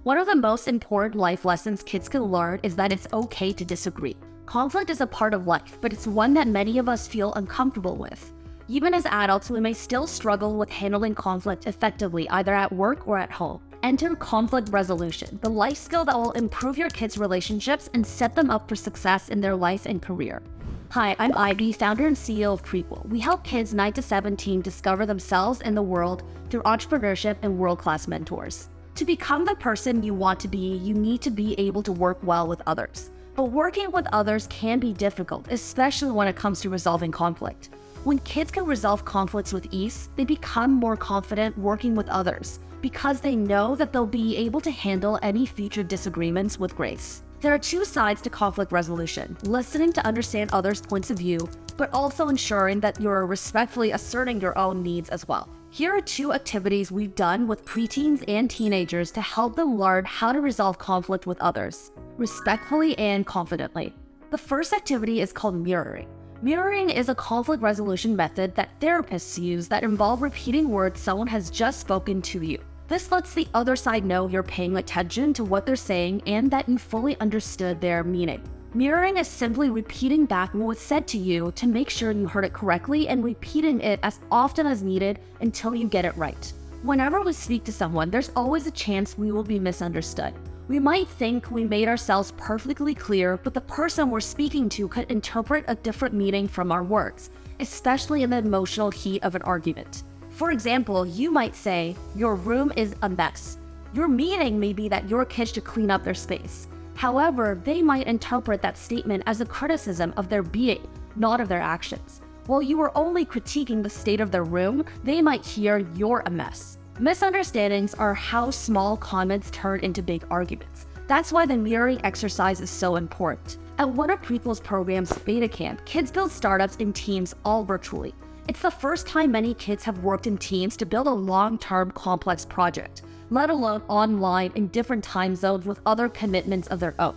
One of the most important life lessons kids can learn is that it's okay to disagree. Conflict is a part of life, but it's one that many of us feel uncomfortable with. Even as adults, we may still struggle with handling conflict effectively, either at work or at home. Enter conflict resolution, the life skill that will improve your kids' relationships and set them up for success in their life and career. Hi, I'm Ivy, founder and CEO of Prequel. We help kids 9 to 17 discover themselves and the world through entrepreneurship and world-class mentors. To become the person you want to be, you need to be able to work well with others. But working with others can be difficult, especially when it comes to resolving conflict. When kids can resolve conflicts with ease, they become more confident working with others because they know that they'll be able to handle any future disagreements with grace. There are two sides to conflict resolution: listening to understand others' points of view, but also ensuring that you're respectfully asserting your own needs as well. Here are two activities we've done with preteens and teenagers to help them learn how to resolve conflict with others, respectfully and confidently. The first activity is called mirroring. Mirroring is a conflict resolution method that therapists use that involve repeating words someone has just spoken to you. This lets the other side know you're paying attention to what they're saying and that you fully understood their meaning. Mirroring is simply repeating back what was said to you to make sure you heard it correctly and repeating it as often as needed until you get it right. Whenever we speak to someone, there's always a chance we will be misunderstood. We might think we made ourselves perfectly clear, but the person we're speaking to could interpret a different meaning from our words, especially in the emotional heat of an argument. For example, you might say, "Your room is a mess." Your meaning may be that your kids should clean up their space. However, they might interpret that statement as a criticism of their being, not of their actions. While you were only critiquing the state of their room, they might hear "you're a mess." Misunderstandings are how small comments turn into big arguments. That's why the mirroring exercise is so important. At one of Prequel's programs, Beta Camp, kids build startups in teams all virtually. It's the first time many kids have worked in teams to build a long-term complex project, let alone online in different time zones with other commitments of their own.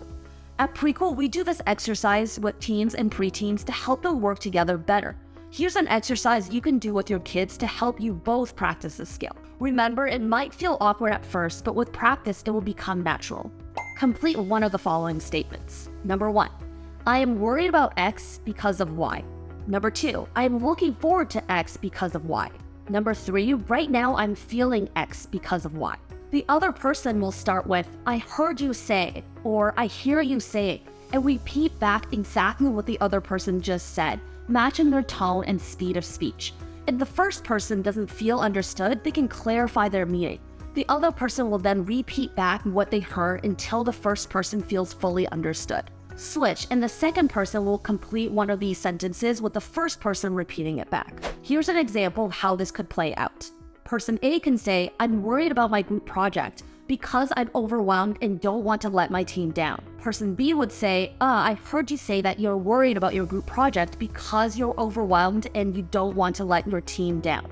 At Prequel, we do this exercise with teens and preteens to help them work together better. Here's an exercise you can do with your kids to help you both practice this skill. Remember, it might feel awkward at first, but with practice, it will become natural. Complete one of the following statements. Number 1, I am worried about X because of Y. Number 2, I am looking forward to X because of Y. Number 3, right now I'm feeling X because of Y. The other person will start with, I heard you say, or I hear you say, and repeat back exactly what the other person just said, matching their tone and speed of speech. If the first person doesn't feel understood, they can clarify their meaning. The other person will then repeat back what they heard until the first person feels fully understood. Switch, and the second person will complete one of these sentences with the first person repeating it back. Here's an example of how this could play out. Person A can say, I'm worried about my group project because I'm overwhelmed and don't want to let my team down. Person B would say, I heard you say that you're worried about your group project because you're overwhelmed and you don't want to let your team down.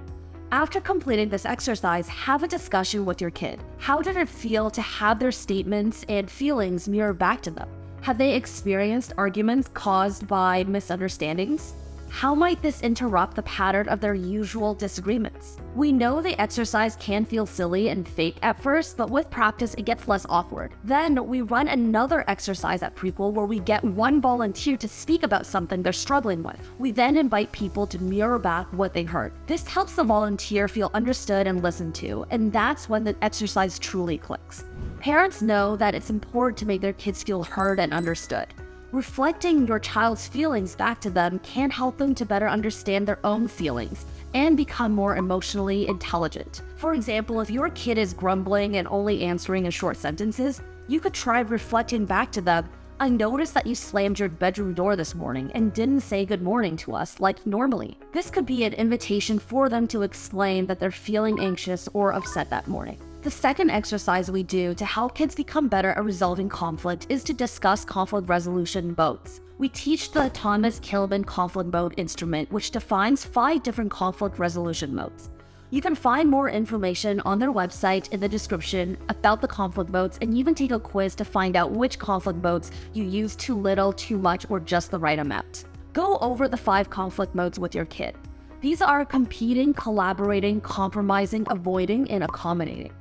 After completing this exercise, have a discussion with your kid. How did it feel to have their statements and feelings mirror back to them? Have they experienced arguments caused by misunderstandings? How might this interrupt the pattern of their usual disagreements? We know the exercise can feel silly and fake at first, but with practice, it gets less awkward. Then we run another exercise at Prequel where we get one volunteer to speak about something they're struggling with. We then invite people to mirror back what they heard. This helps the volunteer feel understood and listened to, and that's when the exercise truly clicks. Parents know that it's important to make their kids feel heard and understood. Reflecting your child's feelings back to them can help them to better understand their own feelings and become more emotionally intelligent. For example, if your kid is grumbling and only answering in short sentences, you could try reflecting back to them, I noticed that you slammed your bedroom door this morning and didn't say good morning to us like normally. This could be an invitation for them to explain that they're feeling anxious or upset that morning. The second exercise we do to help kids become better at resolving conflict is to discuss conflict resolution modes. We teach the Thomas Kilman conflict mode instrument, which defines 5 different conflict resolution modes. You can find more information on their website in the description about the conflict modes, and even take a quiz to find out which conflict modes you use too little, too much, or just the right amount. Go over the 5 conflict modes with your kid. These are competing, collaborating, compromising, avoiding, and accommodating.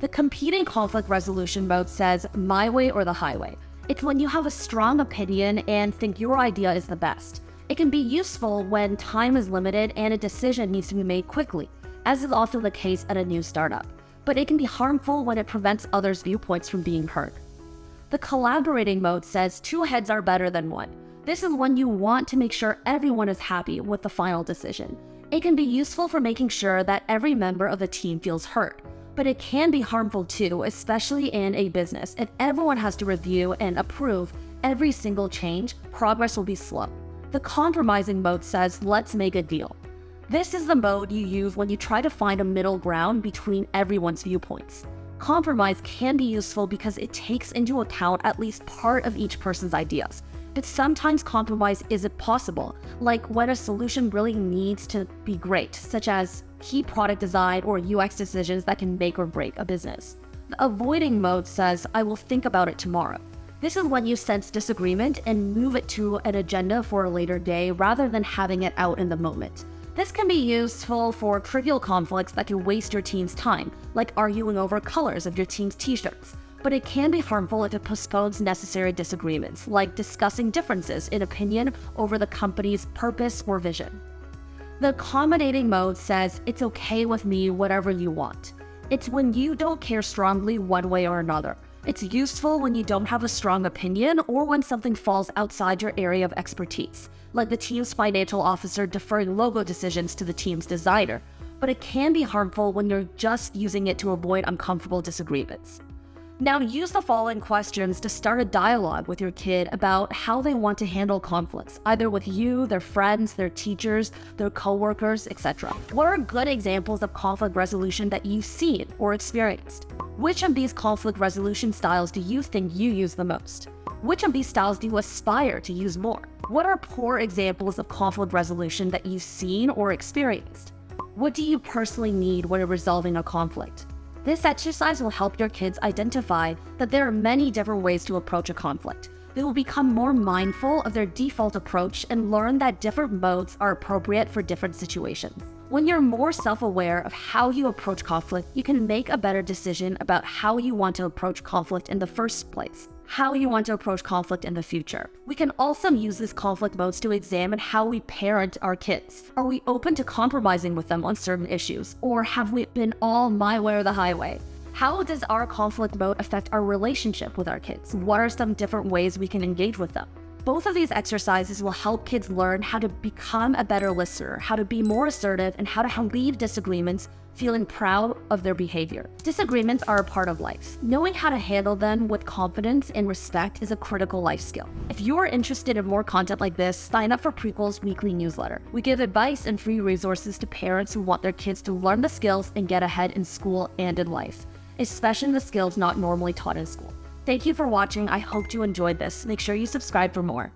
The competing conflict resolution mode says my way or the highway. It's when you have a strong opinion and think your idea is the best. It can be useful when time is limited and a decision needs to be made quickly, as is often the case at a new startup. But it can be harmful when it prevents others' viewpoints from being heard. The collaborating mode says 2 heads are better than 1. This is when you want to make sure everyone is happy with the final decision. It can be useful for making sure that every member of the team feels heard, but it can be harmful too, especially in a business. If everyone has to review and approve every single change, progress will be slow. The compromising mode says, let's make a deal. This is the mode you use when you try to find a middle ground between everyone's viewpoints. Compromise can be useful because it takes into account at least part of each person's ideas. But sometimes compromise isn't possible, like when a solution really needs to be great, such as key product design or UX decisions that can make or break a business. The avoiding mode says, I will think about it tomorrow. This is when you sense disagreement and move it to an agenda for a later day rather than having it out in the moment. This can be useful for trivial conflicts that can waste your team's time, like arguing over colors of your team's t-shirts. But it can be harmful if it postpones necessary disagreements, like discussing differences in opinion over the company's purpose or vision. The accommodating mode says, it's okay with me, whatever you want. It's when you don't care strongly one way or another. It's useful when you don't have a strong opinion or when something falls outside your area of expertise, like the team's financial officer deferring logo decisions to the team's designer. But it can be harmful when you're just using it to avoid uncomfortable disagreements. Now use the following questions to start a dialogue with your kid about how they want to handle conflicts, either with you, their friends, their teachers, their coworkers, etc. What are good examples of conflict resolution that you've seen or experienced? Which of these conflict resolution styles do you think you use the most? Which of these styles do you aspire to use more? What are poor examples of conflict resolution that you've seen or experienced? What do you personally need when you're resolving a conflict? This exercise will help your kids identify that there are many different ways to approach a conflict. They will become more mindful of their default approach and learn that different modes are appropriate for different situations. When you're more self-aware of how you approach conflict, you can make a better decision about how you want to approach conflict in the first place, how you want to approach conflict in the future. We can also use these conflict modes to examine how we parent our kids. Are we open to compromising with them on certain issues, or have we been all my way or the highway? How does our conflict mode affect our relationship with our kids? What are some different ways we can engage with them? Both of these exercises will help kids learn how to become a better listener, how to be more assertive, and how to leave disagreements feeling proud of their behavior. Disagreements are a part of life. Knowing how to handle them with confidence and respect is a critical life skill. If you're interested in more content like this, sign up for Prequel's weekly newsletter. We give advice and free resources to parents who want their kids to learn the skills and get ahead in school and in life, especially the skills not normally taught in school. Thank you for watching. I hope you enjoyed this. Make sure you subscribe for more.